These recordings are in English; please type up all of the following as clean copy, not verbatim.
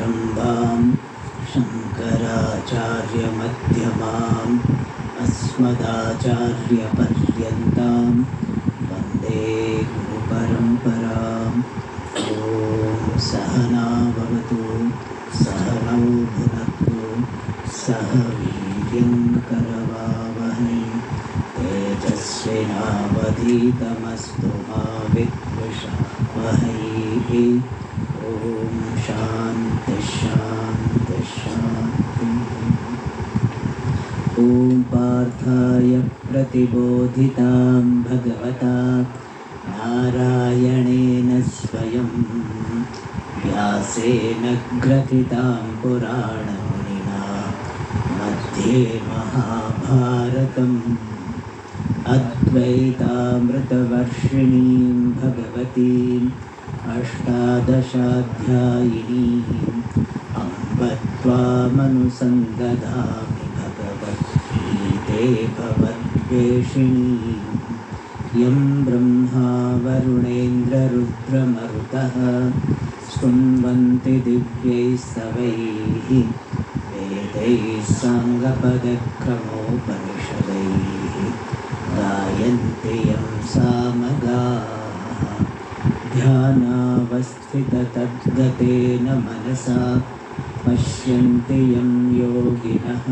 सदाशिवसमारम्भां शङ्कराचार्यमध्यमाम् अस्मदाचार्यपर्यन्तां वन्दे गुरुपरम्पराम्। ॐ सहना भवतु सहनौ भुनक्तु सह वीर्यं करवावहै तेजस्विनावधीतमस्तु मा विद्विषावहै। ॐ शान्ति शान्ति शान्तिः। ॐ पार्थाय प्रतिबोधितां भगवता नारायणेन स्वयं व्यासेन ग्रथितां पुराणमुनिना मध्ये महाभारतम् अद्वैतामृतवर्षिणीं भगवतीम् अष्टादशाध्यायिनीम् अम्ब त्वामनुसन्दधामि भगवद्गीते भवद्वेषिणीम्। यं ब्रह्मा वरुणेन्द्ररुद्रमरुतः स्तुन्वन्ति दिव्यैस्तवैः वेदैः साङ्गपदक्रमोपनिषदैः गायन्ति यं सामगाः ध्यानावस्थिततद्गतेन मनसा पश्यन्ति यं योगिनः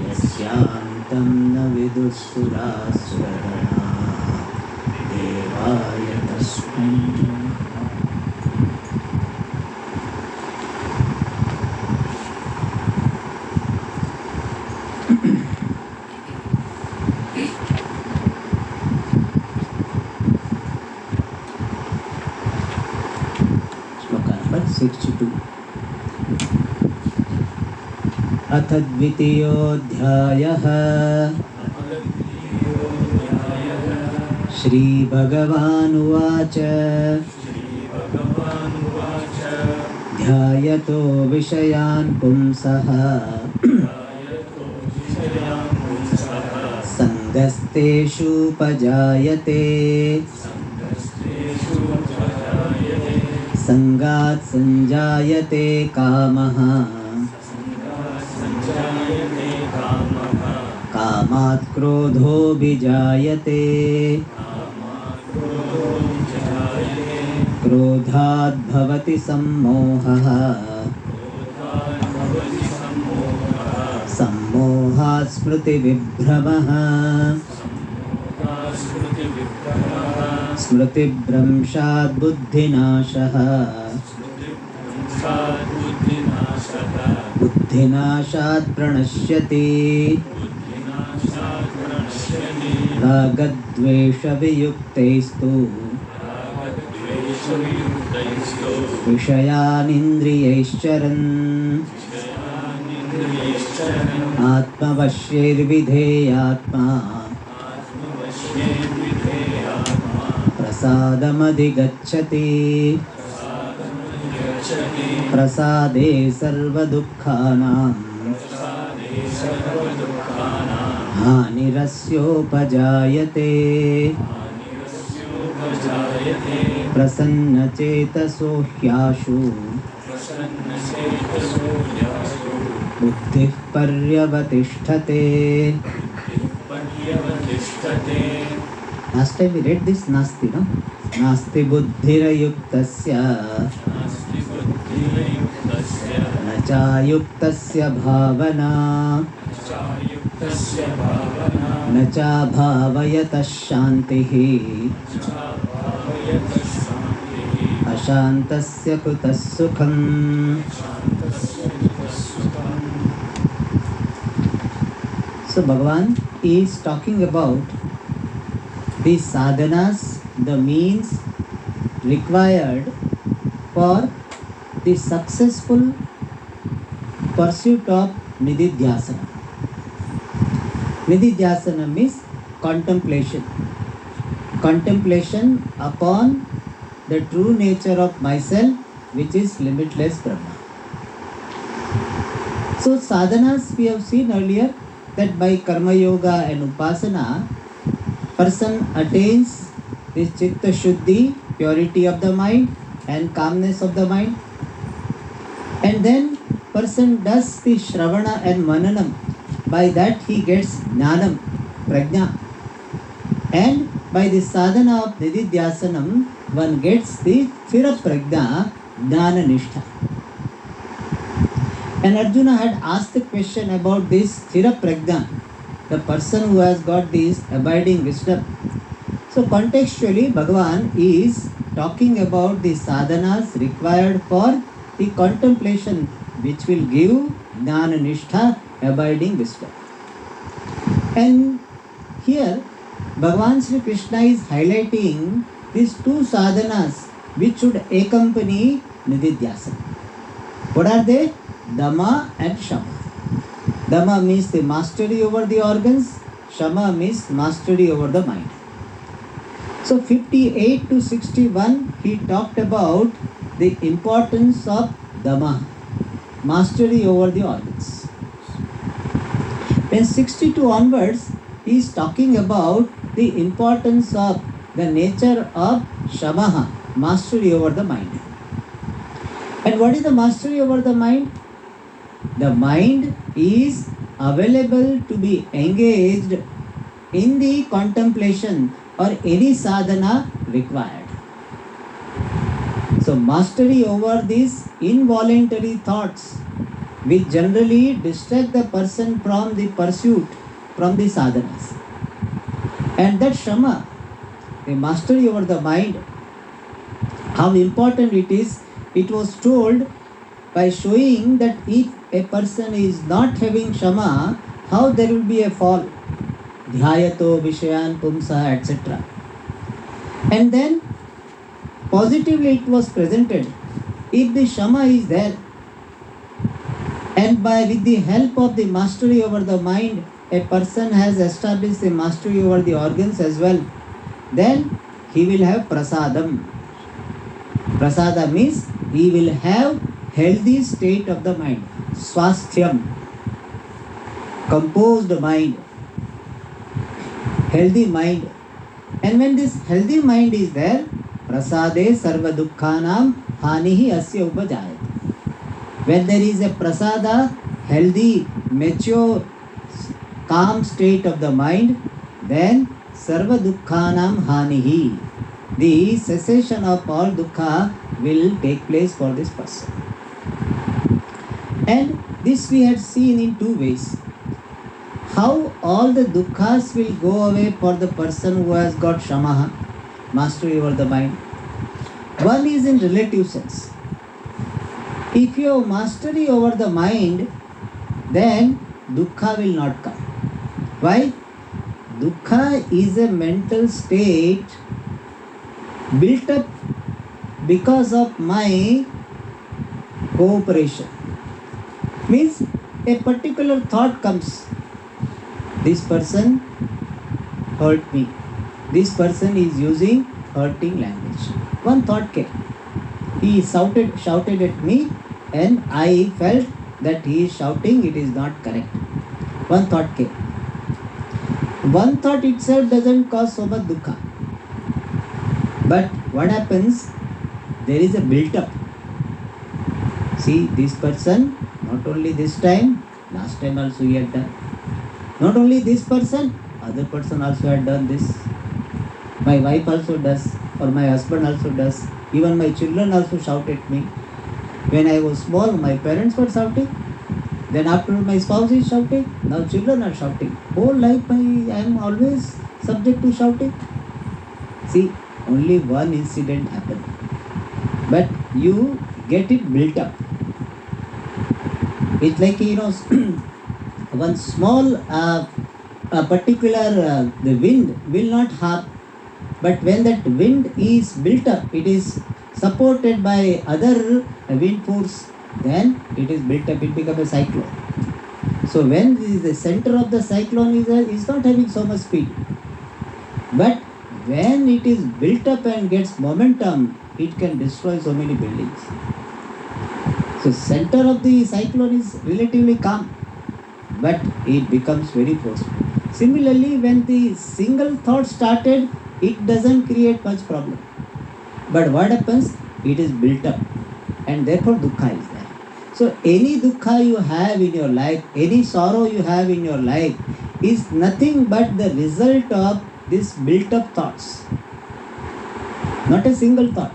यस्यान्तं न विदुःसुरासुरगणाः देवाय तस्मै श्लोक नंबर 62। अथ द्वितीयोऽध्यायः। श्रीभगवानुवाच ध्यायतो विषयान् पुंसः सङ्गस्तेषूपजायते सङ्गात् सञ्जायते कामः कामात् क्रोधोऽभिजायते क्रोधात् भवति सम्मोहः सम्मोहात् स्मृतिविभ्रमः स्मृतिभ्रंशात् बुद्धिनाशः बुद्धिनाशात् प्रणश्यति रागद्वेषवियुक्तैस्तु विषयानिन्द्रियैश्चरन् आत्मवश्यैर्विधेयात्मा प्रसादमधिगच्छति प्रसादे सर्वदुःखानां हानिरस्योपजायते प्रसन्नचेतसो ह्याशु बुद्धिः पर्यवतिष्ठते। Last time we read this nasti, no? Nasti buddhirayuktasya nachayuktasya bhavana nacha bhavayatas shantihi ashantasya kutas sukham. So Bhagavan is talking about the sadhanas, the means required for the successful pursuit of nididhyasana. Nididhyasana means contemplation. Contemplation upon the true nature of myself, which is limitless Brahma. So sadhanas we have seen earlier that by karma yoga and upasana, person attains this chitta shuddhi, purity of the mind and calmness of the mind. And then person does the Shravana and Mananam. By that he gets Jnanam, Prajna. And by the sadhana of Nididhyasanam, one gets the Thira Prajna, Jnana Nishtha. And Arjuna had asked the question about this Thira Prajna, the person who has got this abiding wisdom. So contextually, Bhagavan is talking about the sadhanas required for the contemplation which will give Jnana Nishtha, abiding wisdom. And here Bhagavan Sri Krishna is highlighting these two sadhanas which should accompany Nididhyasana. What are they? Dhamma and Shama. Dhamma means the mastery over the organs, Shama means mastery over the mind. So 58 to 61 he talked about the importance of Dhamma, mastery over the organs. Then 62 onwards he is talking about the importance of the nature of Shamaha, mastery over the mind. And what is the mastery over the mind? The mind is available to be engaged in the contemplation or any sadhana required. So mastery over these involuntary thoughts which generally distract the person from the pursuit, from the sadhanas. And that Shama, the mastery over the mind, how important it is, it was told by showing that if a person is not having Shama, how there will be a fall. Dhyayato Vishayan Pumsa, etc. And then positively it was presented. If the Shama is there, and with the help of the mastery over the mind, a person has established the mastery over the organs as well, then he will have prasadam. Prasada means he will have healthy state of the mind, swasthyam, composed mind, healthy mind. And when this healthy mind is there, prasade sarva dukkhanam hanihi asya upajayati. When there is a prasada, healthy, mature, calm state of the mind, then sarva dukkhanam hanihi, the cessation of all dukkha will take place for this person. And this we had seen in two ways. How all the dukkhas will go away for the person who has got Shamaha, mastery over the mind. One is in relative sense. If you have mastery over the mind, then dukkha will not come. Why? Dukkha is a mental state built up because of my cooperation. Means a particular thought comes. This person hurt me. This person is using hurting language. One thought came. He shouted at me, and I felt that he is shouting, it is not correct. One thought came. One thought itself doesn't cause so much dukkha. But what happens? There is a built-up. See, this person, not only this time, last time also he had done. Not only this person, other person also had done this. My wife also does, or my husband also does. Even my children also shout at me. When I was small, my parents were shouting. Then after my spouse is shouting, now children are shouting. Whole life I am always subject to shouting. See, only one incident happened. But you get it built up. It's like, one small particular the wind will not harm. But when that wind is built up, it is supported by other wind force, then it is built up, it becomes a cyclone. So when the center of the cyclone is not having so much speed. But when it is built up and gets momentum, it can destroy so many buildings. So center of the cyclone is relatively calm, but it becomes very forceful. Similarly, when the single thought started, it doesn't create much problem. But what happens? It is built up, and therefore dukkha is there. So any dukkha you have in your life, any sorrow you have in your life is nothing but the result of this built up thoughts. Not a single thought.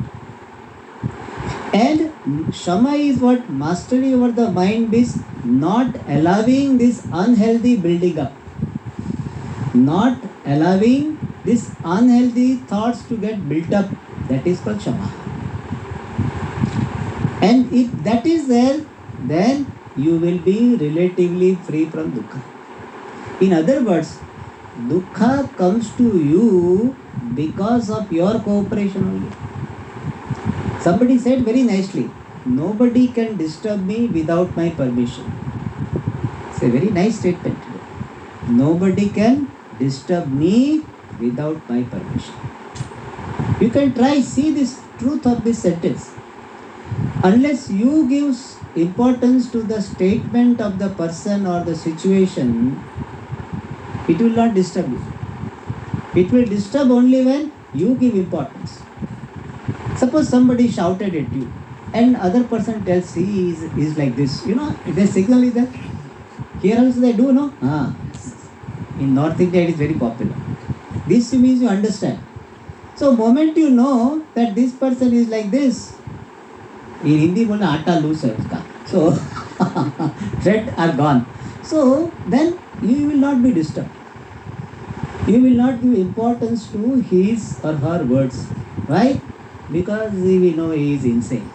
And Shama is what? Mastery over the mind is not allowing this unhealthy building up. Not allowing these unhealthy thoughts to get built up. That is called Shama. And if that is there, then you will be relatively free from dukkha. In other words, dukkha comes to you because of your cooperation only. Somebody said very nicely, nobody can disturb me without my permission. It's a very nice statement. Nobody can disturb me without my permission. You can try, see this truth of this sentence. Unless you give importance to the statement of the person or the situation, it will not disturb you. It will disturb only when you give importance. Suppose somebody shouted at you and other person tells he is like this. You know, the signal is that. Here also they do, no? In North India it is very popular. This means you understand. So moment you know that this person is like this, in Hindi बोलना आटा loose है उसका. So thread are gone. So then you will not be disturbed. You will not give importance to his or her words. Why? Because we know he is insane.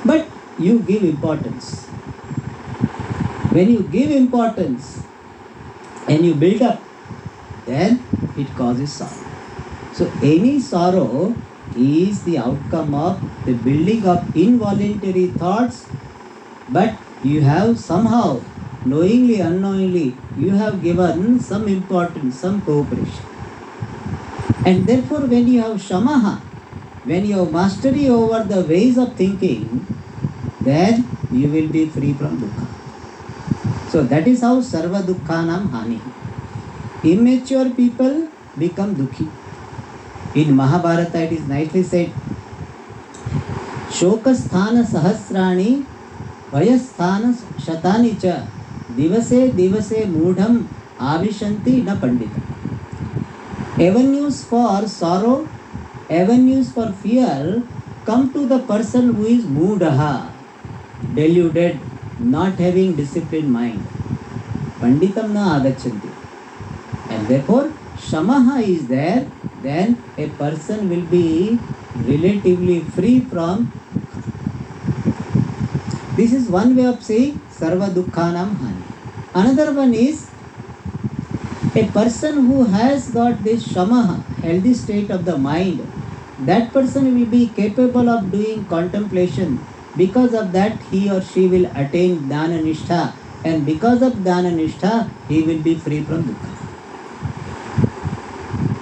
But you give importance. When you give importance and you build up, then it causes sorrow. So any sorrow is the outcome of the building of involuntary thoughts, but you have somehow, knowingly, unknowingly, you have given some importance, some cooperation. And therefore when you have shamaha, when you have mastery over the ways of thinking, then you will be free from dukkha. So that is how sarva dukkhanam hani. Immature people become dukhi. In Mahabharata it is nicely said, Shokasthana sahasrani vayasthana shatani cha divase divase mudham avishanti na pandita. Avenues for sorrow, avenues for fear come to the person who is mudaha, deluded, not having disciplined mind. Panditam na agachanti. And therefore shamaha is there, then a person will be relatively free from. This is one way of saying sarva dukkhanam hani. Another one is a person who has got this shamaha, healthy state of the mind, that person will be capable of doing contemplation. Because of that he or she will attain dhyana nishtha, and because of dhyana nishtha he will be free from dukkha.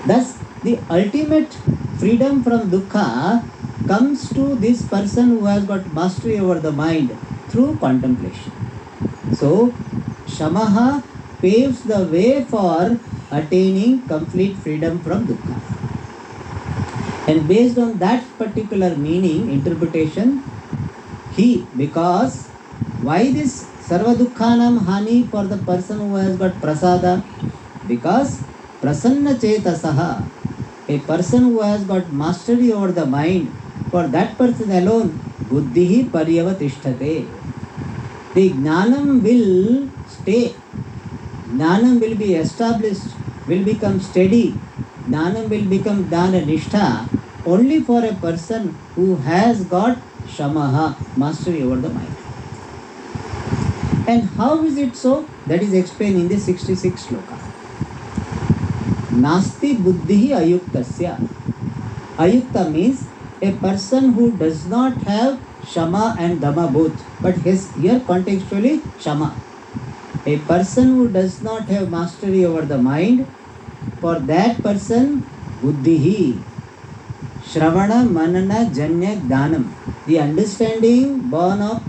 Thus the ultimate freedom from dukkha comes to this person who has got mastery over the mind through contemplation. So shamaha paves the way for attaining complete freedom from dukkha. And based on that particular meaning, interpretation, because why this sarva dukkhanam hani for the person who has got prasada? Because prasanna chetasaha, a person who has got mastery over the mind, for that person alone buddhihi paryavatishthate. The jnanam will stay, jnanam will be established, will become steady, jnanam will become dhyana nishtha only for a person who has got shamaha, mastery over the mind. And how is it so? That is explained in the 66th sloka. Nasti buddhihi ayuktasya. Ayukta means a person who does not have shama and dhamma both, but here contextually shama. A person who does not have mastery over the mind, for that person buddhihi, shravana manana janya dhanam, the understanding born of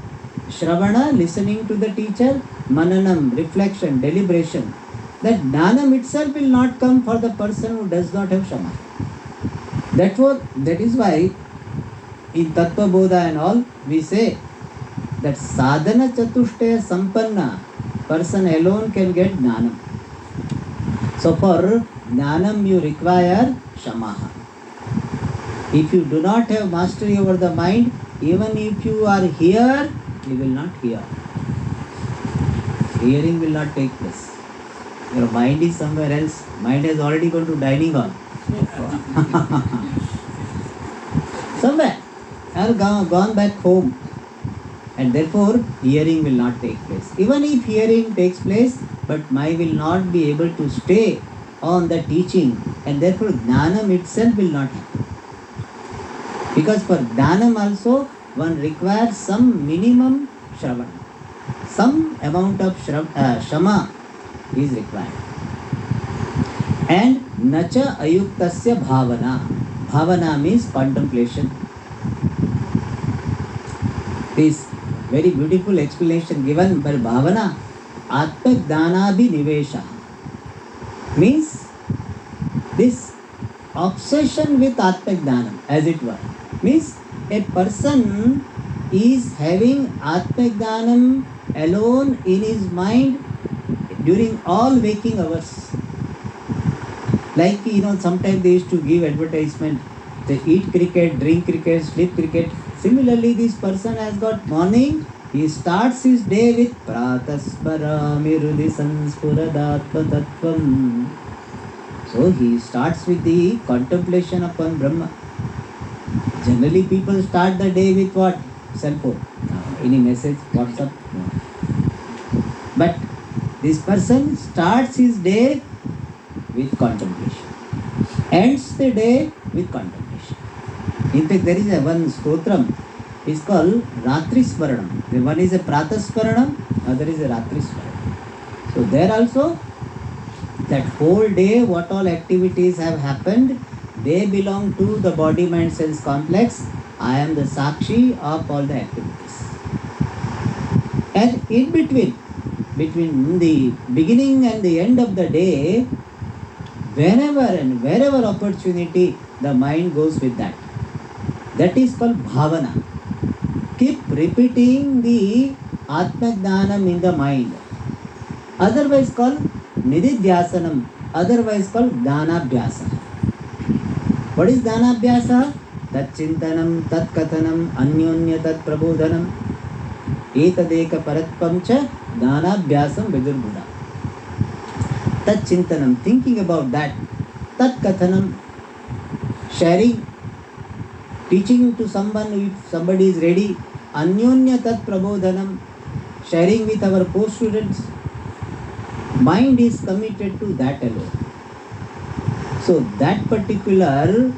shravana, listening to the teacher, mananam, reflection, deliberation, that dhanam itself will not come for the person who does not have shama. That is why in Tattva Bodha and all we say that sadhana chatushtaya sampanna person alone can get jnanam. So for jnanam you require shamaha. If you do not have mastery over the mind, even if you are here, you will not hear. Hearing will not take place. Your mind is somewhere else. Mind has already gone to dining hall. Somewhere. Or gone back home. And therefore, hearing will not take place. Even if hearing takes place, but mind will not be able to stay on the teaching. And therefore, jnanam itself will not happen. Because for jnanam also, one requires some minimum shravana. Some amount of shama is required. And nacha ayuktasya bhavana. Bhavana means contemplation. This very beautiful explanation given by bhavana. Atmajnana nivesha means this obsession with atmajnanam, as it were. Means a person is having atmajnanam alone in his mind during all waking hours. Like, sometimes they used to give advertisement, they eat cricket, drink cricket, sleep cricket. Similarly, this person has got morning, he starts his day with Prataspara Mirudhi Sanspuradhatma Tattvam. So he starts with the contemplation upon Brahma. Generally, people start the day with what? Cell phone. Any message, WhatsApp? No. But this person starts his day with contemplation. Ends the day with contemplation. In fact, there is a one stotram. It's called Ratri Smaranam. The one is a Pratasmaranam, other is a Ratri Smaranam. So there also, that whole day, what all activities have happened, they belong to the body, mind, sense complex. I am the Sakshi of all the activities. And in between the beginning and the end of the day, whenever and wherever opportunity, the mind goes with that. That is called bhavana. Keep repeating the atmajnanam in the mind. Otherwise called nididhyasanam. Otherwise called dhanabhyasa. What is dhanabhyasa? Tat chintanam, tat kathanam, anyonya tat prabodhanam, etadeka paratpam cha dhanabhyasam vidurbuddha. Tat chintanam, thinking about that. Tat kathanam, sharing, teaching to someone if somebody is ready. Anyonya tat prabodhanam, sharing with our co-students. Mind is committed to that alone. So that particular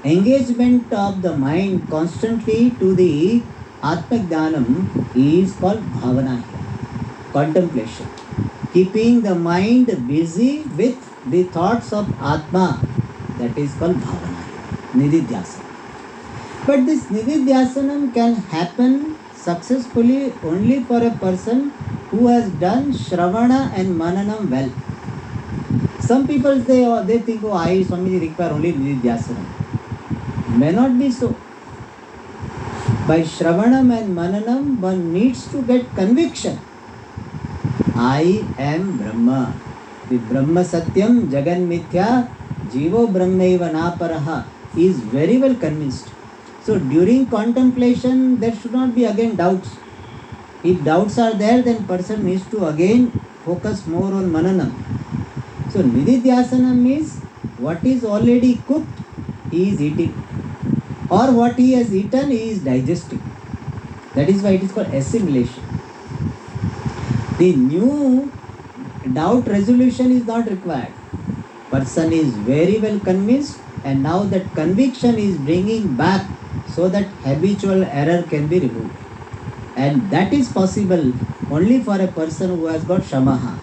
engagement of the mind constantly to the atmajnanam is called bhavana here. Contemplation. Keeping the mind busy with the thoughts of Atma, that is called bhavana here. Nididhyasana. But this nididhyasanam can happen successfully only for a person who has done Shravana and Mananam well. Some people they think, I Swamiji require only nididhyasanam. May not be so. By Shravanam and Mananam, one needs to get conviction. I am Brahma. The Brahma Satyam Jagan Mithya Jivo Brahmaiva Naparaha is very well convinced. So during contemplation, there should not be again doubts. If doubts are there, then person needs to again focus more on Mananam. So nididhyasanam is what is already cooked, he is eating. Or what he has eaten, he is digesting. That is why it is called assimilation. The new doubt resolution is not required. Person is very well convinced, and now that conviction is bringing back so that habitual error can be removed. And that is possible only for a person who has got shamaha.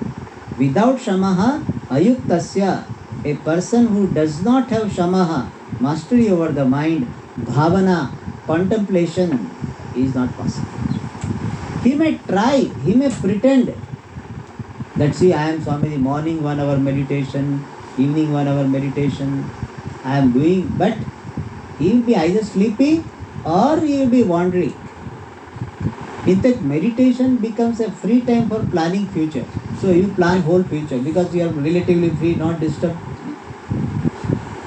Without shamaha, ayuktasya, a person who does not have shamaha, mastery over the mind, bhavana, contemplation is not possible. He may try, he may pretend that, see, I am Swamiji, morning 1 hour meditation, evening 1 hour meditation, I am doing, but he will be either sleepy or you will be wandering. In fact, meditation becomes a free time for planning future. So you plan whole future because you are relatively free, not disturbed.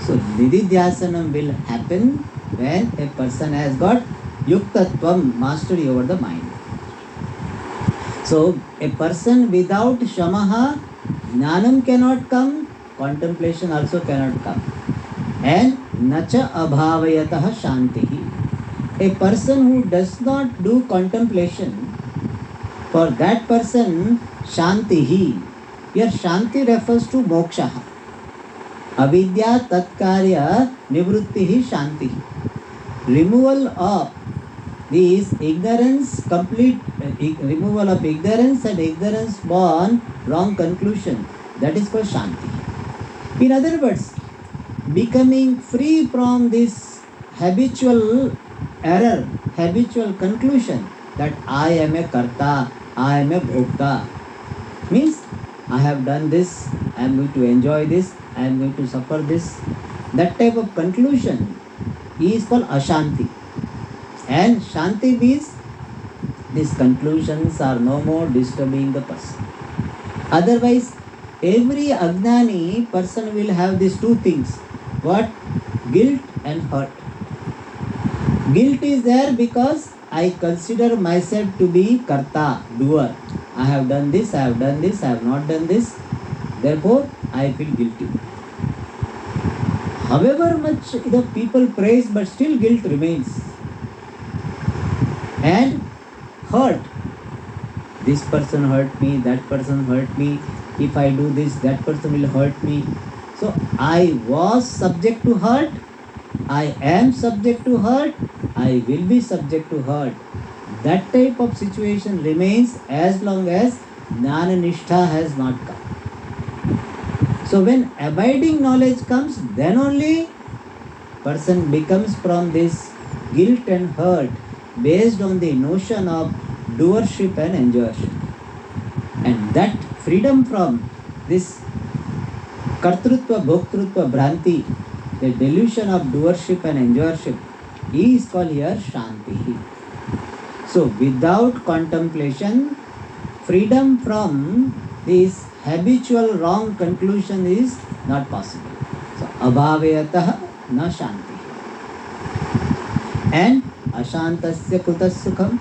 So Nididhyasanam will happen when a person has got Yuktatvam, mastery over the mind. So a person without Shamaha, Jnanam cannot come, contemplation also cannot come. And Nacha Abhavayataha Shantihi. A person who does not do contemplation, for that person Shantihi. Here Shanti refers to Moksha. Avidya Tatkarya Nivrittihi Shantihi. Removal of this ignorance, complete removal of ignorance and ignorance born wrong conclusion. That is called Shanti. In other words, becoming free from this habitual error, habitual conclusion that I am a karta, I am a bhokta. Means I have done this, I am going to enjoy this, I am going to suffer this. That type of conclusion is called Ashanti. And Shanti means these conclusions are no more disturbing the person. Otherwise, every Ajnani person will have these two things. What? Guilt and hurt. Guilt is there because I consider myself to be karta, doer. I have done this, I have done this, I have not done this. Therefore, I feel guilty. However much the people praise, but still guilt remains. And hurt. This person hurt me, that person hurt me. If I do this, that person will hurt me. So I was subject to hurt, I am subject to hurt, I will be subject to hurt. That type of situation remains as long as Jnana Nishtha has not come. So when abiding knowledge comes, then only person becomes from this guilt and hurt based on the notion of doership and enjoyership. And that freedom from this kartrutva, bhoktrutva, bhranti, the delusion of doership and enjoyership, is called here Shanti. So without contemplation, freedom from this habitual wrong conclusion is not possible. So abhavayatah na Shanti. And ashantasya kutas sukham.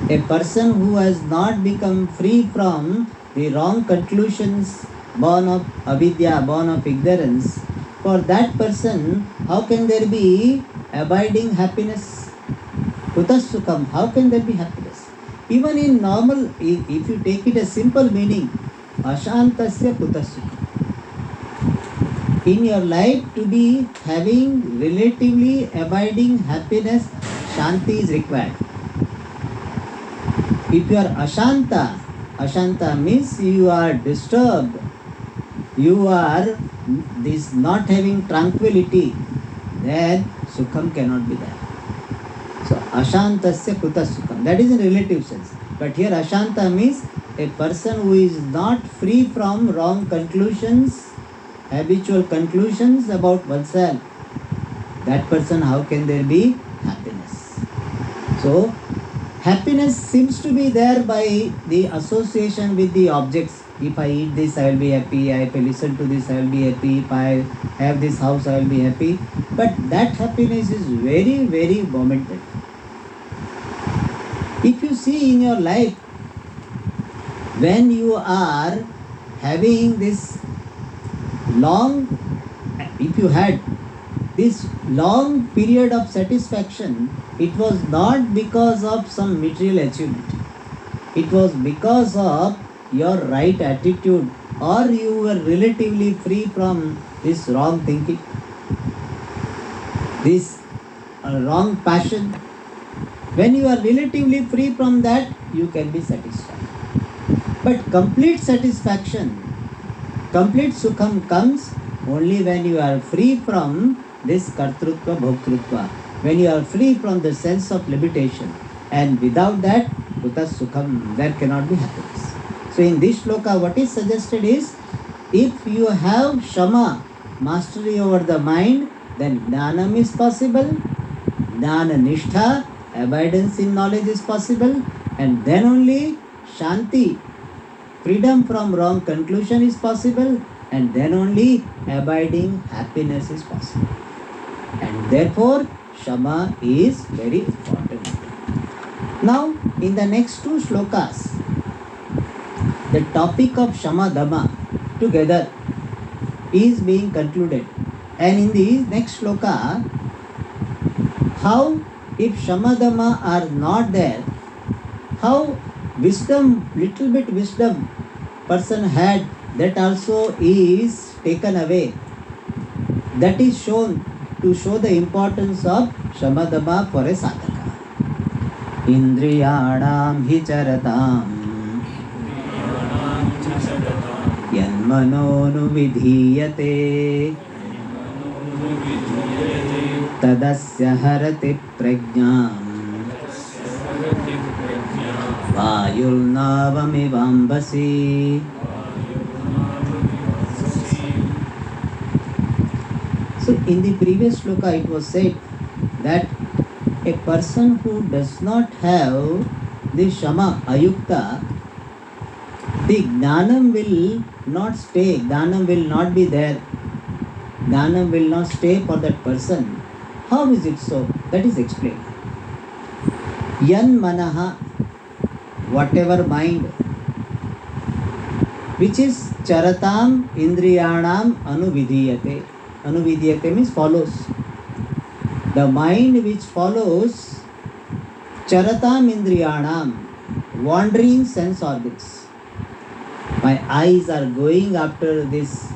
A person who has not become free from the wrong conclusions born of avidya, born of ignorance, for that person, how can there be abiding happiness? Kutas sukham, how can there be happiness? Even in normal, if you take it as simple meaning, ashantasya kutas sukham. In your life to be having relatively abiding happiness, Shanti is required. If you are Ashanta, Ashanta means you are disturbed, you are this not having tranquility, then Sukham cannot be there. So Ashantasya Kuta Sukham, that is in relative sense. But here Ashanta means a person who is not free from wrong conclusions, habitual conclusions about oneself. That person, how can there be happiness? So happiness seems to be there by the association with the objects. If I eat this, I will be happy. If I listen to this, I will be happy. If I have this house, I will be happy. But that happiness is very, very momentary. If you see in your life, when you are having this long, if you had this long period of satisfaction, it was not because of some material achievement. It was because of your right attitude, or you were relatively free from this wrong thinking, this wrong passion. When you are relatively free from that, you can be satisfied. But complete satisfaction, complete sukham comes only when you are free from this kartrutva, bhoktrutva, when you are free from the sense of limitation. And without that, kutas sukham, there cannot be happiness. So in this shloka, what is suggested is, if you have shama, mastery over the mind, then jnanam is possible, Jnana nishtha, abidance in knowledge is possible, and then only shanti, freedom from wrong conclusion is possible, and then only abiding happiness is possible. And therefore, Shama is very important. Now, in the next two shlokas, the topic of Shama Dama together is being concluded. And in the next shloka, how if Shama Dama are not there, how wisdom, little bit wisdom person had, that also is taken away. That is shown to show the importance of Shama Dama for a sadhaka. Indriyanam hi charatam yanmanonu vidhiyate tadasya harati prajnam vayulnavamivambasi. So in the previous shloka it was said that a person who does not have the Shama Ayukta, the Jnanam will not stay, Jnanam will not be there, Jnanam will not stay for that person. How is it so? That is explained. Yan Manaha, whatever mind, which is Charatam Indriyanam Anuvidhiyate. Anuvidhiyate means follows. The mind which follows Charatam Indriyanam, wandering sense organs. My eyes are going after these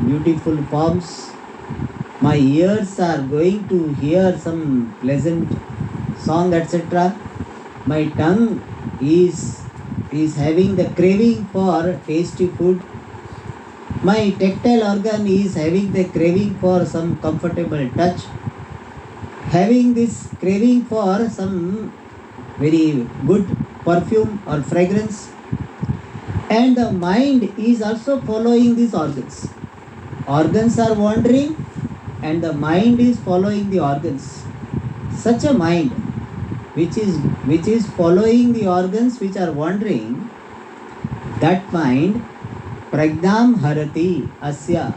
beautiful forms. My ears are going to hear some pleasant song, etc. My tongue is having the craving for tasty food. My tactile organ is having the craving for some comfortable touch, having this craving for some very good perfume or fragrance. And the mind is also following these organs. Organs are wandering and the mind is following the organs. Such a mind which is following the organs which are wandering, that mind Pragnam Harati Asya,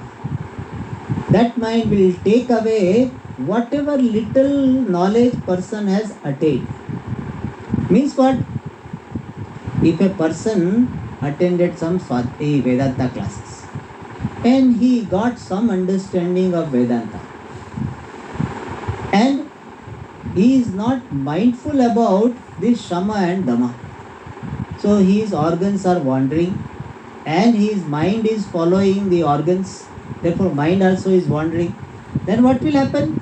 that mind will take away whatever little knowledge person has attained. Means what? If a person attended some Vedanta classes and he got some understanding of Vedanta and he is not mindful about this Shama and Dama, so his organs are wandering and his mind is following the organs, therefore mind also is wandering, then what will happen?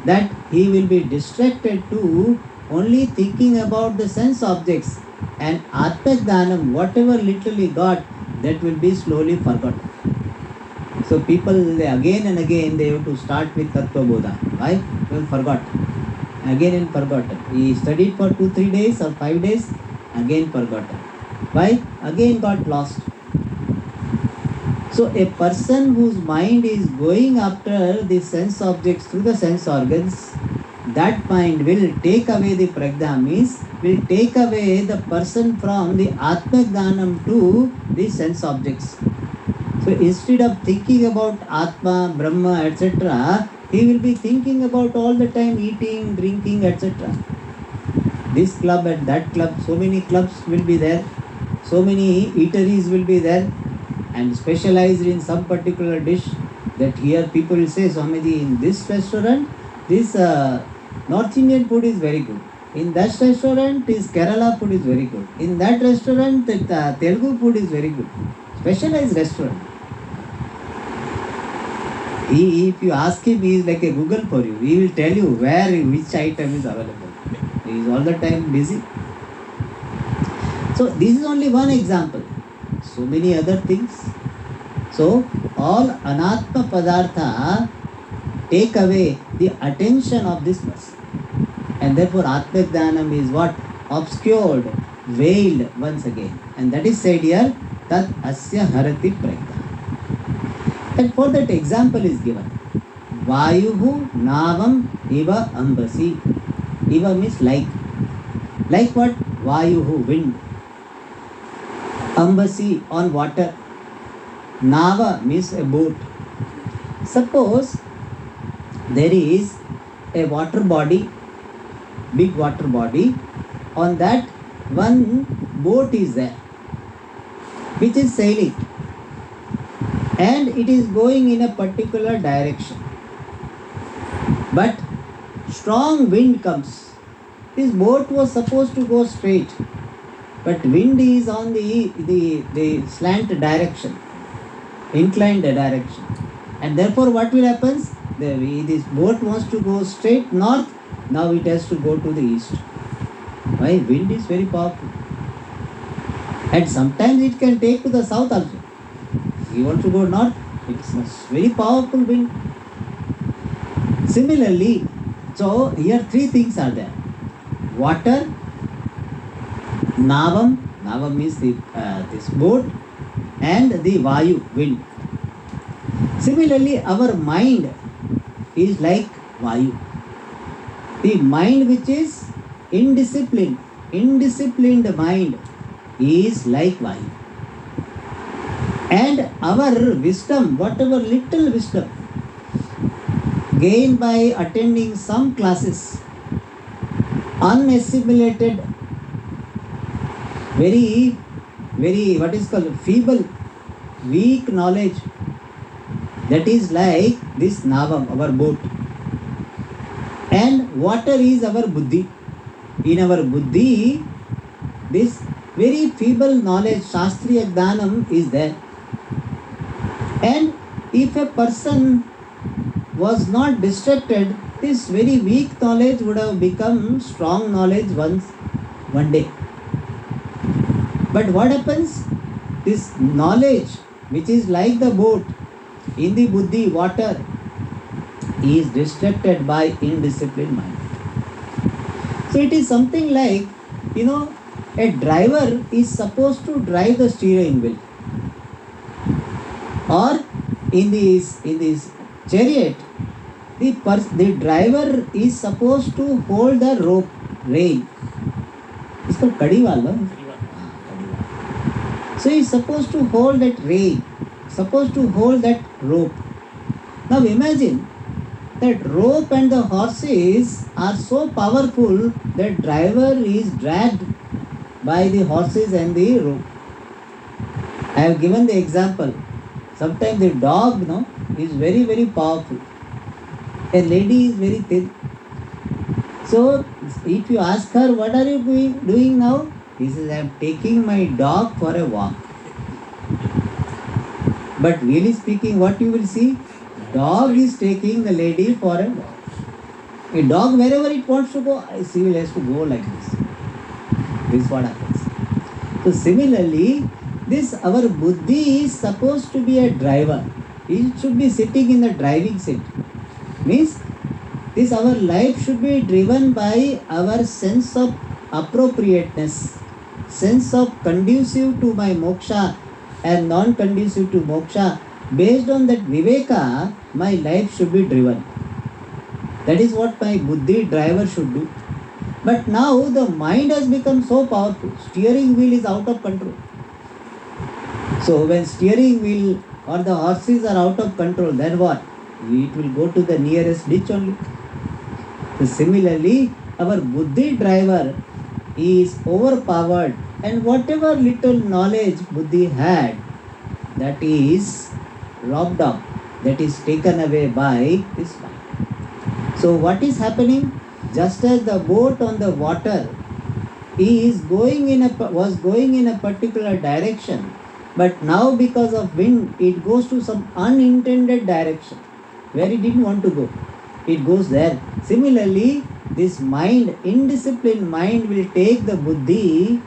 That he will be distracted to only thinking about the sense objects, and Atma-Jnanam, whatever little he got, that will be slowly forgotten. So people, again and again, they have to start with Tattva Bodha. Why? Well, forgot. Again and forgotten. He studied for 2-3 days or 5 days, again forgotten. Why? Again got lost. So a person whose mind is going after the sense objects through the sense organs, that mind will take away the prajna, means will take away the person from the Atma-Jnanam to the sense objects. So instead of thinking about Atma, Brahma, etc., he will be thinking about all the time eating, drinking, etc. This club and that club, so many clubs will be there, so many eateries will be there, and specialized in some particular dish. That here people will say, Swamiji, in this restaurant, this North Indian food is very good. In that restaurant, this Kerala food is very good. In that restaurant, the Telugu food is very good. Specialized restaurant. If you ask him, he is like a Google for you. He will tell you which item is available. He is all the time busy. So this is only one example. So many other things. So all anatma padartha take away the attention of this person. And therefore Atma-Jnanam is what? Obscured, veiled once again. And that is said here, Tat Asya Harati Prajna. And for that example is given. Vayuhu navam iva ambasi. Iva means like. Like what? Vayuhu, wind. Ambasi, on water. Nava means a boat. Suppose there is a water body, big water body. On that one boat is there, which is sailing, and it is going in a particular direction. But strong wind comes. This boat was supposed to go straight, but wind is on the slant direction, inclined direction, and therefore what will happen? This boat wants to go straight north. Now it has to go to the east. Why? Wind is very powerful, and sometimes it can take to the south also. You want to go north, it's a very powerful wind. Similarly, so here three things are there: water, navam means this boat, and the vayu, wind. Similarly, our mind is like vayu. The mind which is indisciplined mind is like vayu. And our wisdom, whatever little wisdom gained by attending some classes, unassimilated, very what is called feeble, weak knowledge, that is like this navam, our boat. And water is our buddhi. In our buddhi, this very feeble knowledge, shastriya jnanam, is there. And if a person was not distracted, this very weak knowledge would have become strong knowledge one day. But what happens? This knowledge, which is like the boat, in the buddhi, water, is distracted by indisciplined mind. So it is something like, a driver is supposed to drive the steering wheel. Or in this chariot, the driver is supposed to hold the rope, rein. It's called kadiwal, no? So he is supposed to hold that rein, supposed to hold that rope. Now imagine that rope and the horses are so powerful that driver is dragged by the horses and the rope. I have given the example. Sometimes the dog is very, very powerful. A lady is very thin. So if you ask her, what are you doing now? He says, I am taking my dog for a walk. But really speaking, what you will see? Dog is taking the lady for a walk. A dog, wherever it wants to go, she will has to go like this. This is what happens. So similarly, this our buddhi is supposed to be a driver. It should be sitting in the driving seat. Means this our life should be driven by our sense of appropriateness, sense of conducive to my moksha and non-conducive to moksha. Based on that viveka, my life should be driven. That is what my buddhi driver should do. But now the mind has become so powerful. Steering wheel is out of control. So when steering wheel or the horses are out of control, then what? It will go to the nearest ditch only. So similarly, our buddhi driver is overpowered, and whatever little knowledge buddhi had, that is robbed off, that is taken away by this mind. So what is happening? Just as the boat on the water was going in a particular direction, but now because of wind, it goes to some unintended direction where it didn't want to go. It goes there. Similarly, this mind, indisciplined mind, will take the buddhi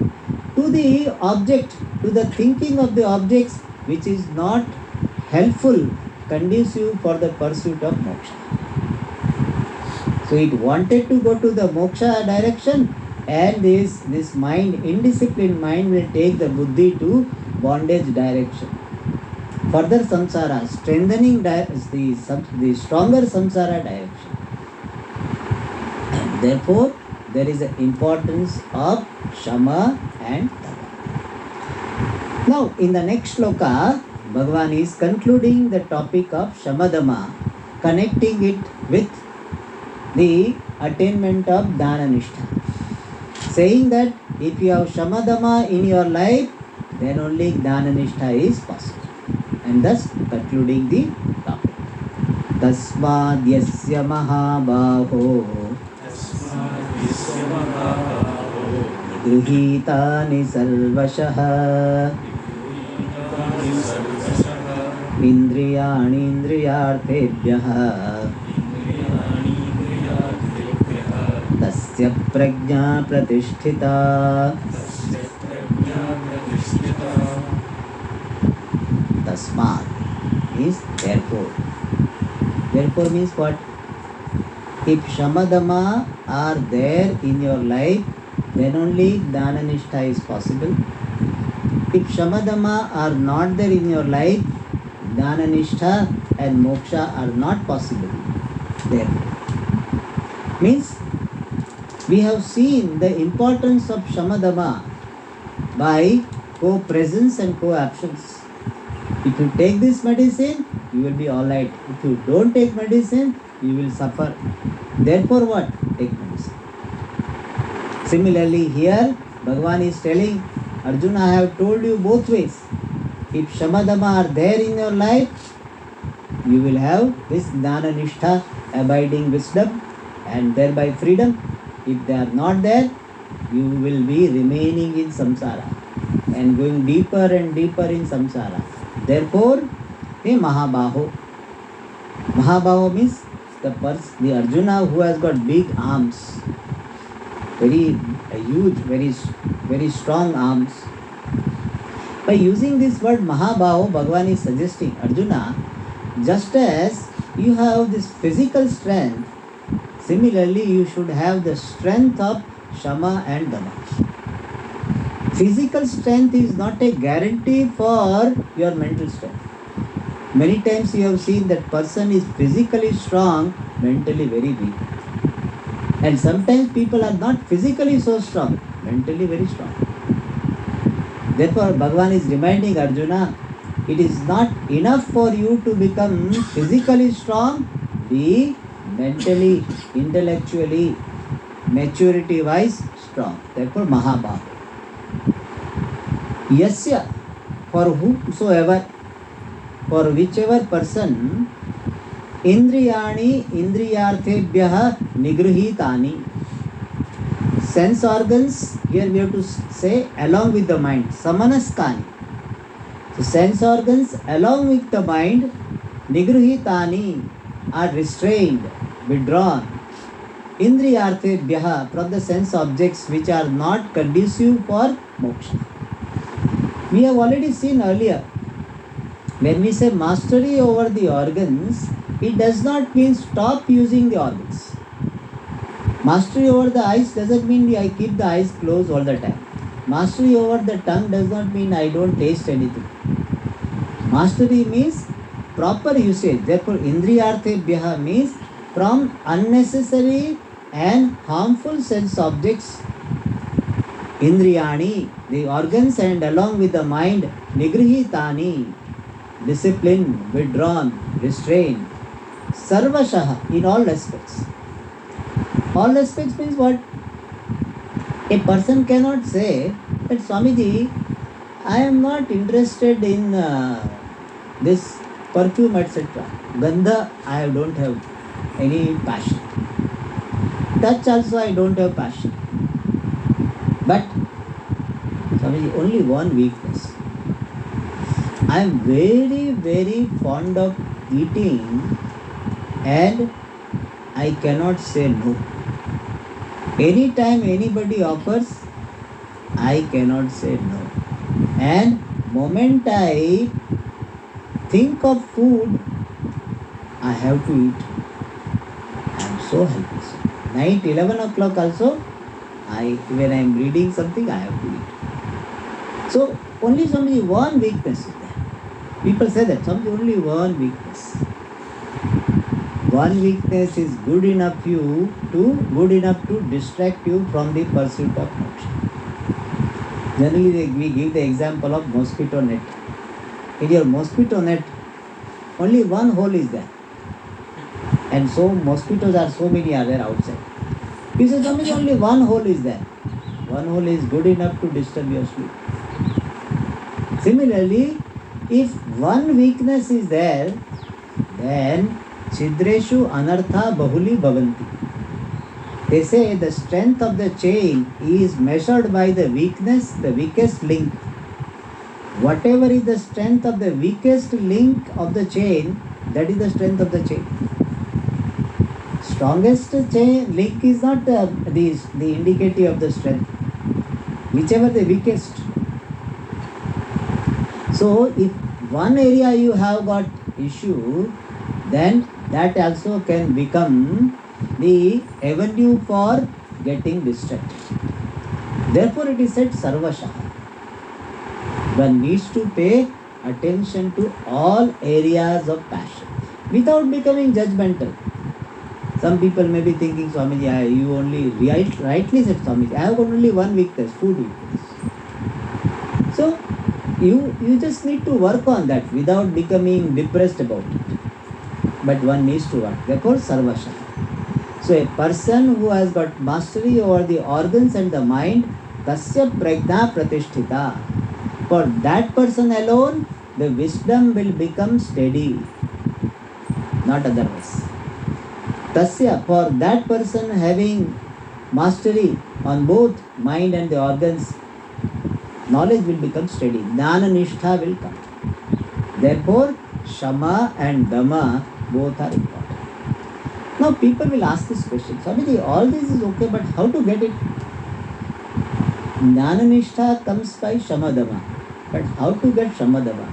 to the object, to the thinking of the objects, which is not helpful, conducive for the pursuit of moksha. So it wanted to go to the moksha direction, and this mind, indisciplined mind, will take the buddhi to bondage direction. further samsara, strengthening the stronger samsara direction. And therefore, there is an importance of shama and tapa. Now, in the next shloka, Bhagavan is concluding the topic of shamadama, connecting it with the attainment of dana nishtha, saying that if you have shamadama in your life, then only dana nishtha is possible. And thus concluding the topic. Tasmad yasya mahabaho gruhitani sarvashah indriyani indriyarthebhyah tasya prajna pratisthita. Tasmad means therefore. Therefore means what? If shamadama are there in your life, then only dana nishtha is possible. If shamadama are not there in your life, dana nishtha and moksha are not possible. Therefore means we have seen the importance of shamadama by co-presence and co-absence. If you take this medicine, you will be alright. If you don't take medicine, you will suffer. Therefore what? Take medicine. Similarly here, Bhagavan is telling Arjuna, I have told you both ways. If shamadama are there in your life, you will have this jnana nishtha, abiding wisdom, and thereby freedom. If they are not there, you will be remaining in samsara and going deeper and deeper in samsara. Therefore, hey Mahabaho. Mahabaho means the Arjuna who has got big arms, very huge, very strong arms. By using this word Mahabaho, Bhagavan is suggesting Arjuna, just as you have this physical strength, similarly you should have the strength of Shama and Dama. Physical strength is not a guarantee for your mental strength. Many times you have seen that person is physically strong, mentally very weak. And sometimes people are not physically so strong, mentally very strong. Therefore, Bhagavan is reminding Arjuna, it is not enough for you to become physically strong, be mentally, intellectually, maturity-wise strong. Therefore, Mahabhav. Yasya, for whosoever, for whichever person, Indriyani Indriyarthebhyah Nigruhitani. Sense organs, here we have to say along with the mind, Samanaskani. So sense organs along with the mind, Nigruhitani, are restrained, withdrawn. Indriyarthebhyah, from the sense objects which are not conducive for moksha. We have already seen earlier, when we say mastery over the organs, it does not mean stop using the organs. Mastery over the eyes doesn't mean I keep the eyes closed all the time. Mastery over the tongue does not mean I don't taste anything. Mastery means proper usage. Therefore, Indriyarthebhyah means from unnecessary and harmful sense objects. Indriyani, the organs, and along with the mind, Nigrihitani, disciplined, withdrawn, restrained. Sarvashaha, in all aspects. All aspects means what? A person cannot say that Swamiji, I am not interested in this perfume, etc. Gandha, I don't have any passion. Touch also, I don't have passion. But Swamiji, only one weakness. I am very fond of eating and I cannot say no. Anytime anybody offers, I cannot say no. And moment I think of food, I have to eat. I am so helpless. Night 11 o'clock also, when I am reading something, I have to eat. So only one weakness is there. People say that only one weakness. One weakness is good enough to distract you from the pursuit of moksha. Generally, we give the example of mosquito net. In your mosquito net, only one hole is there, and so mosquitoes are so many are there outside. He says, only one hole is there. One hole is good enough to disturb your sleep. Similarly, if one weakness is there, then Chidreshu anartha bahuli bhavanti. They say the strength of the chain is measured by the weakness, the weakest link. Whatever is the strength of the weakest link of the chain, that is the strength of the chain. Strongest chain link is not the indicative of the strength. Whichever the weakest. So if one area you have got issue, then that also can become the avenue for getting distracted. Therefore it is said sarvashaha. One needs to pay attention to all areas of passion without becoming judgmental. Some people may be thinking, Swamiji, you only rightly said, Swamiji, I have got only one weakness, food weakness. So you just need to work on that without becoming depressed about it. But one needs to work. Therefore, sarvasha. So a person who has got mastery over the organs and the mind, tasya prajna pratisthita. For that person alone, the wisdom will become steady, not otherwise. Tasya, for that person having mastery on both mind and the organs, knowledge will become steady. Jnana nishtha will come. Therefore, Shama and Dama both are important. Now people will ask this question, Swamiji, all this is okay, but how to get it? Jnana nishtha comes by Shama Dama. But how to get Shama Dama?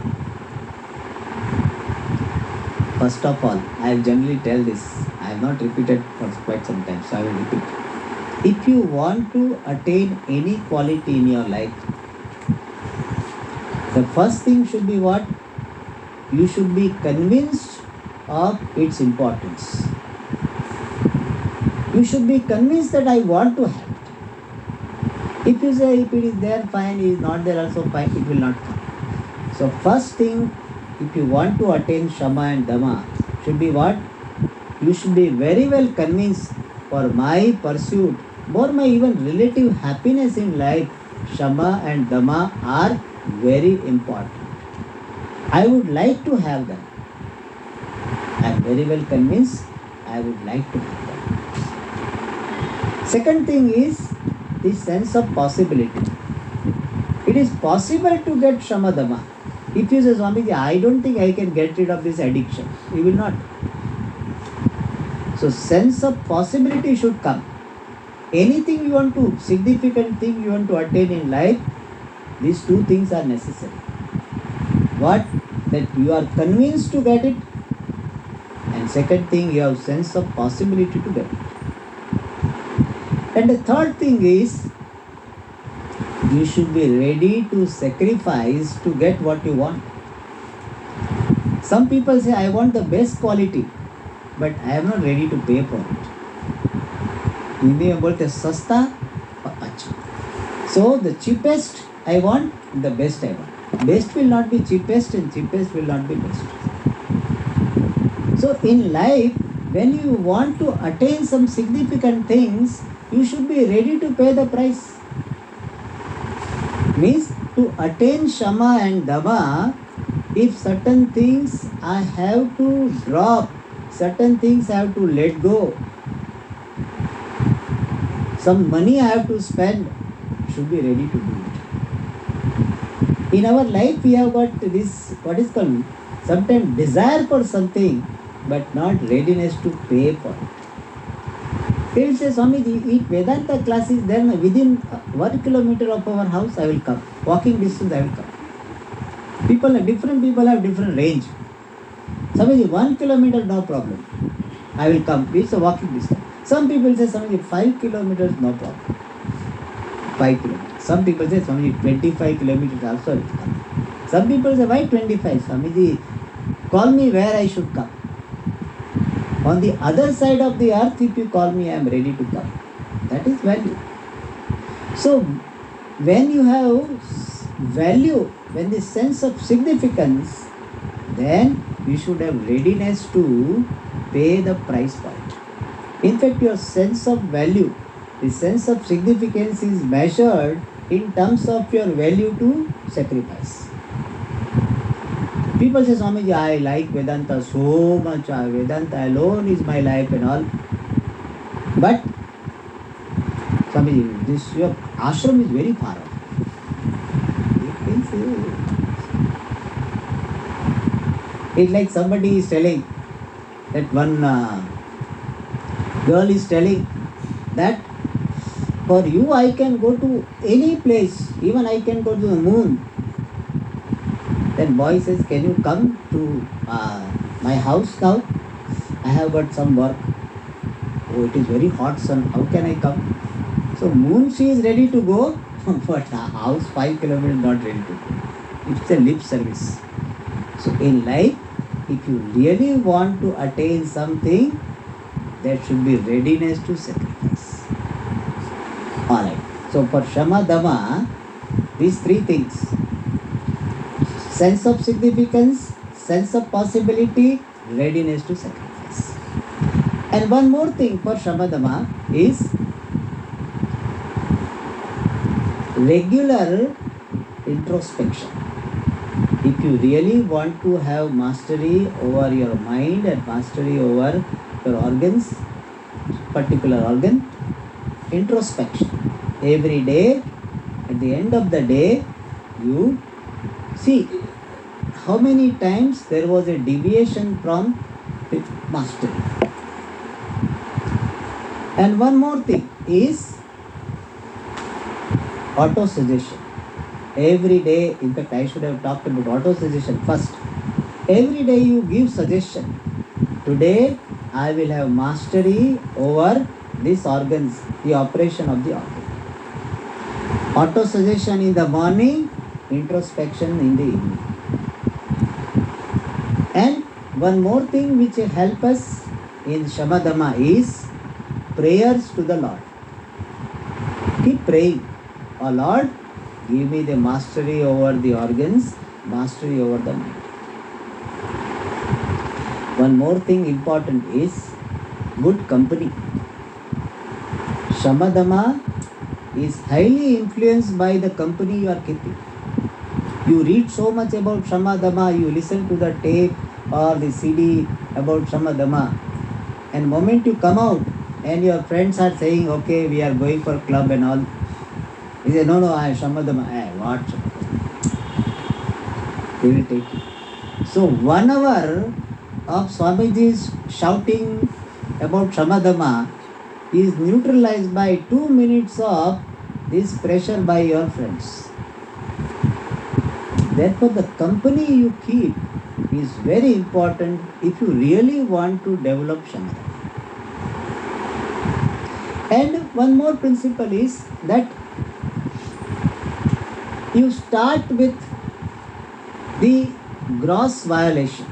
First of all, I will generally tell this. I have not repeated for quite some time, so I will repeat. If you want to attain any quality in your life, the first thing should be what? You should be convinced of its importance. You should be convinced that I want to have it. If you say if it is there, fine, it is not there also fine, it will not come. So first thing, if you want to attain Shama and Dama, should be what? You should be very well convinced for my pursuit, for my even relative happiness in life, Shama and Dama are very important. I would like to have them. I am very well convinced I would like to have them. Second thing is the sense of possibility. It is possible to get Shama Dama. If you say, Swamiji, I don't think I can get rid of this addiction, you will not. So sense of possibility should come. Anything you want to, significant thing you want to attain in life, these two things are necessary. What? That you are convinced to get it, and second thing, you have sense of possibility to get it. And the third thing is, you should be ready to sacrifice to get what you want. Some people say, I want the best quality, but I am not ready to pay for it. Hindi में बोलते सस्ता और अच्छा. So the cheapest I want, the best I want. Best will not be cheapest and cheapest will not be best. So in life, when you want to attain some significant things, you should be ready to pay the price. Means to attain Shama and Dama, if certain things I have to drop, certain things I have to let go, some money I have to spend, should be ready to do it. In our life, we have got this, what is called, sometimes desire for something, but not readiness to pay for it. People say, Swamiji, if Vedanta class is there, within 1 kilometer of our house, I will come. Walking distance, I will come. Different people have different range. Swamiji, 1 kilometer, no problem. I will come. It's a walking distance. Some people say, Swamiji, 5 kilometers, no problem. 5 kilometers. Some people say, Swamiji, 25 kilometers also I will come. Some people say, why 25? Swamiji, call me where I should come. On the other side of the earth, if you call me, I am ready to come. That is value. So, when you have value, when the sense of significance, then you should have readiness to pay the price for it. In fact, your sense of value, the sense of significance is measured in terms of your value to sacrifice. People say, Swamiji, I like Vedanta so much. Vedanta alone is my life and all. But, Swamiji, this your ashram is very far off. It's like somebody is telling, that one girl is telling that for you I can go to any place, even I can go to the moon. Then boy says, can you come to my house now? I have got some work. Oh, it is very hot, son. How can I come? So moon she is ready to go, but house 5 kilometers not ready to go. It's a lip service. So in life, if you really want to attain something, there should be readiness to sacrifice. Alright. So for Shama Dhamma, these three things: sense of significance, sense of possibility, readiness to sacrifice. And one more thing for Shama Dhamma is regular introspection. If you really want to have mastery over your mind and mastery over your organs, particular organ, introspection. Every day, at the end of the day, you see how many times there was a deviation from the mastery. And one more thing is auto-suggestion. Every day, in fact, I should have talked about auto-suggestion first. Every day you give suggestion. Today, I will have mastery over these organs, the operation of the organ. Auto-suggestion in the morning, introspection in the evening. And one more thing which will help us in Shama Dhamma is prayers to the Lord. Keep praying. Oh Lord, give me the mastery over the organs, mastery over the mind. One more thing important is good company. Shama Dhamma is highly influenced by the company you are keeping. You read so much about Shama Dhamma, you listen to the tape or the CD about Shama Dhamma, and the moment you come out and your friends are saying, okay, we are going for club and all, you say, no, I Shama Dhamma. What Shama Dhamma? They will take you. So 1 hour of Swamiji's shouting about Shama Dhamma is neutralized by 2 minutes of this pressure by your friends. Therefore, the company you keep is very important if you really want to develop Shama Dhamma. And one more principle is that you start with the gross violation.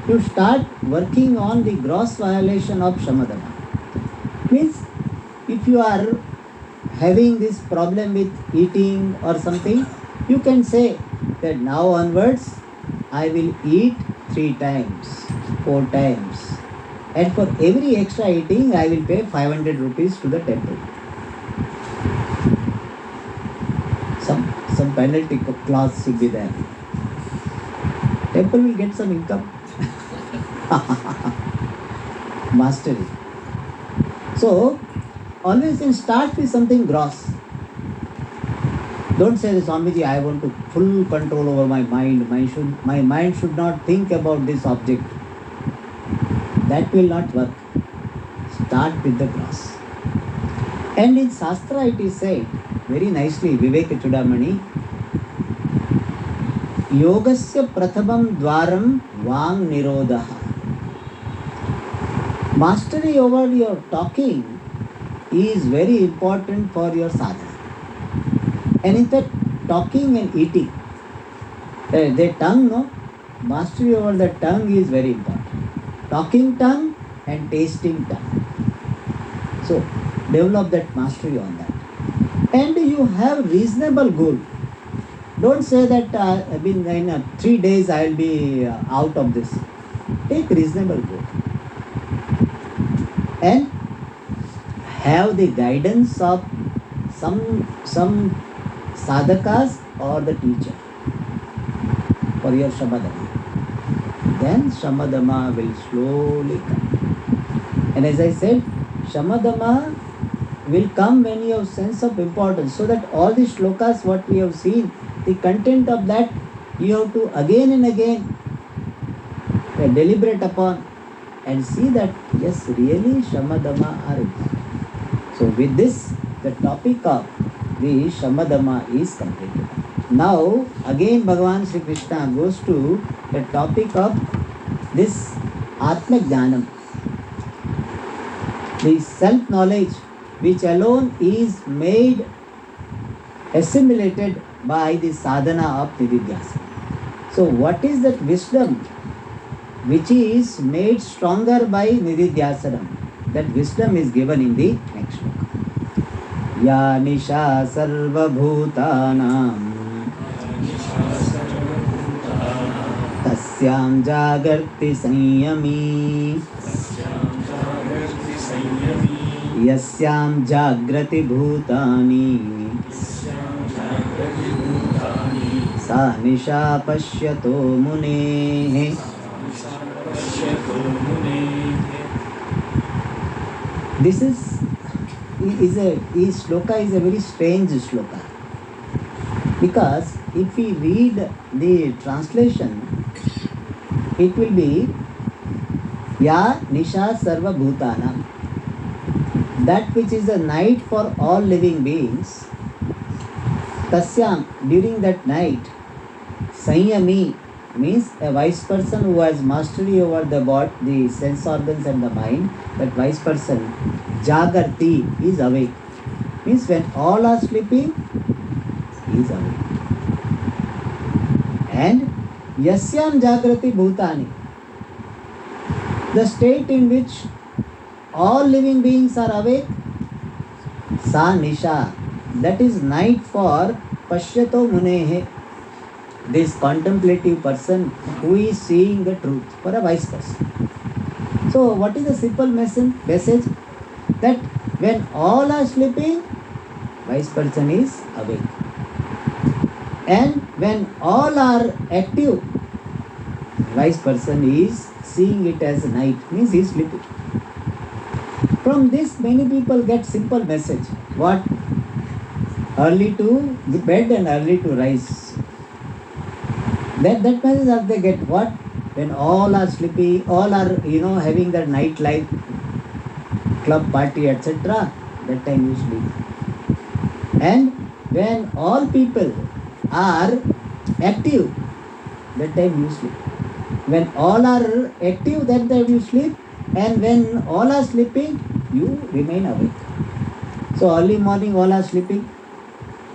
You start working on the gross violation of Shama Dhamma. Means, if you are having this problem with eating or something, you can say that now onwards I will eat 3 times, 4 times. And for every extra eating, I will pay 500 rupees to the temple. Some penalty clause should be there. Temple will get some income. Mastery. So, always start with something gross. Don't say, Swamiji, I want to full control over my mind. My mind should not think about this object. That will not work. Start with the gross. And in Shastra it is said very nicely, Vivek Chudamani, Yogasya prathamam dwaram vang nirodha. Mastery over your talking is very important for your sadhana. And in fact, talking and eating The tongue, no? Mastery over the tongue is very important. Talking tongue and tasting tongue. So, develop that mastery on that. And you have reasonable goal. Don't say that in 3 days I will be out of this. Take reasonable goal. And have the guidance of some sadhakas or the teacher for your Shamadama. Then Shamadama will slowly come. And as I said, Shamadama will come when you have sense of importance. So that all the shlokas what we have seen, the content of that you have to again and again deliberate upon and see that yes, really Shamadama are important. So with this, the topic of the Shamadama is completed. Now again Bhagavan Sri Krishna goes to the topic of this Atma Jnanam, the self-knowledge which alone is made assimilated by the sadhana of Nididhyasana. So what is that wisdom which is made stronger by Nididhyasana? That wisdom is given in the next sloka. Ya nisha sarva bhutanam tasyam jagarti sanyami yasyam jagrati bhutani sa nisha pashyato munehe. This is shloka is a very strange shloka, because if we read the translation, it will be Ya Nisha Sarva Bhutana, that which is a night for all living beings. Tasyam, during that night, Sanyami means a wise person who has mastery over the body, the sense organs and the mind. That wise person, Jagarti, is awake. Means when all are sleeping, he is awake. And Yasyam Jagrati Bhutani, the state in which all living beings are awake, Sa Nisha, that is night for Pashyato Munehe, this contemplative person who is seeing the truth, for a wise person. So what is the simple message? That when all are sleeping, wise person is awake. And when all are active, wise person is seeing it as night, means he is sleeping. From this many people get simple message. What? Early to bed and early to rise. That message that they get. What? When all are sleepy, all are having that night life, club party, etc. That time you sleep. And when all people are active, that time you sleep. When all are active, that time you sleep. And when all are sleeping, you remain awake. So early morning all are sleeping,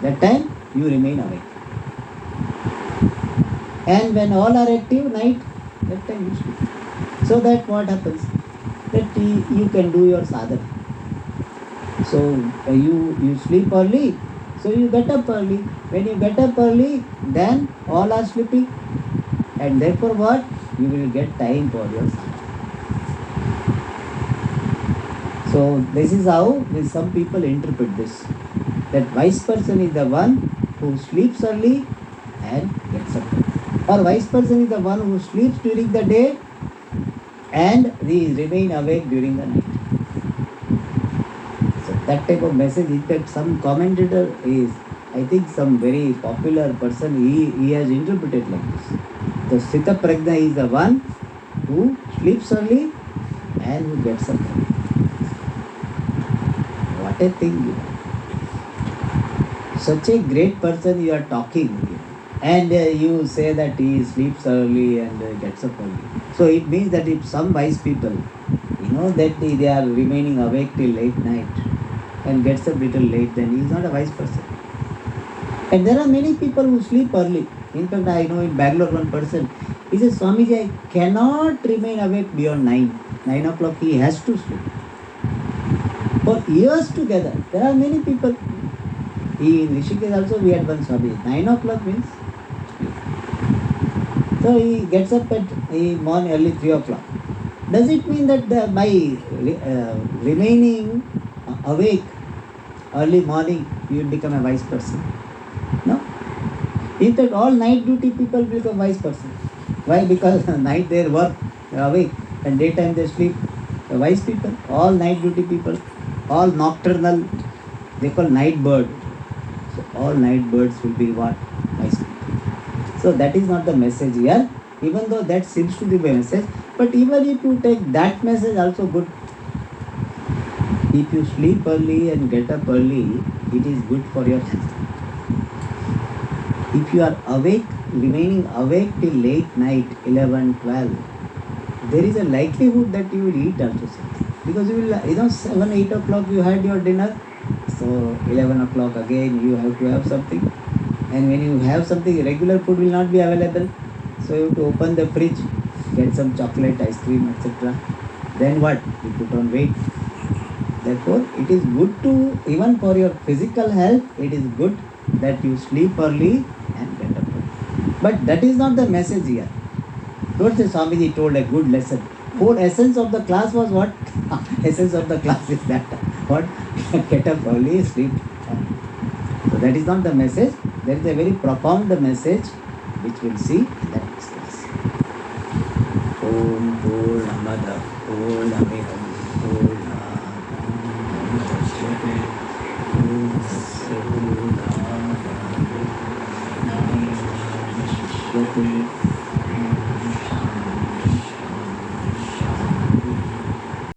that time you remain awake. And when all are active, night, that time you sleep. So that what happens? That you can do your sadhana. So you sleep early, so you get up early. When you get up early, then all are sleeping. And therefore what? You will get time for your sadhana. So this is how some people interpret this. That wise person is the one who sleeps early and gets up early. Or wise person is the one who sleeps during the day and remain awake during the night. So that type of message, in fact, some commentator is, I think some very popular person, he has interpreted like this. The Sthita Prajna is the one who sleeps early and who gets up early. What a thing! Such a great person you are talking. And you say that he sleeps early and gets up early. So it means that if some wise people, that they are remaining awake till late night and gets up little late, then he is not a wise person. And there are many people who sleep early. In fact, I know in Bangalore one person, he says, Swamiji, I cannot remain awake beyond 9. 9 o'clock he has to sleep. For years together. There are many people. In Rishikesh also we had one Swamiji. 9 o'clock means sleep. So he gets up at morning early 3 o'clock. Does it mean that by remaining awake early morning, you will become a wise person? No. In fact, all night duty people become wise person. Why? Because night they work, they are awake, and daytime they sleep. The wise people, all night duty people, all nocturnal, they call night bird. So all night birds will be what? Wise people. So that is not the message here, even though that seems to be the message. But even if you take that message also good. If you sleep early and get up early, it is good for your health. If you are awake, remaining awake till late night, 11, 12, there is a likelihood that you will eat also something. Because you will, 7, 8 o'clock you had your dinner, so 11 o'clock again you have to have something. And when you have something, regular food will not be available. So you have to open the fridge, get some chocolate, ice cream, etc. Then what? You put on weight. Therefore, it is good to, even for your physical health, it is good that you sleep early and get up early. But that is not the message here. Don't say Swamiji told a good lesson. Whole essence of the class was what? Essence of the class is that. What? Get up early, sleep early. So that is not the message. There is a very profound message which we'll see in the next class. Om Purnamada Purnamidam Purnat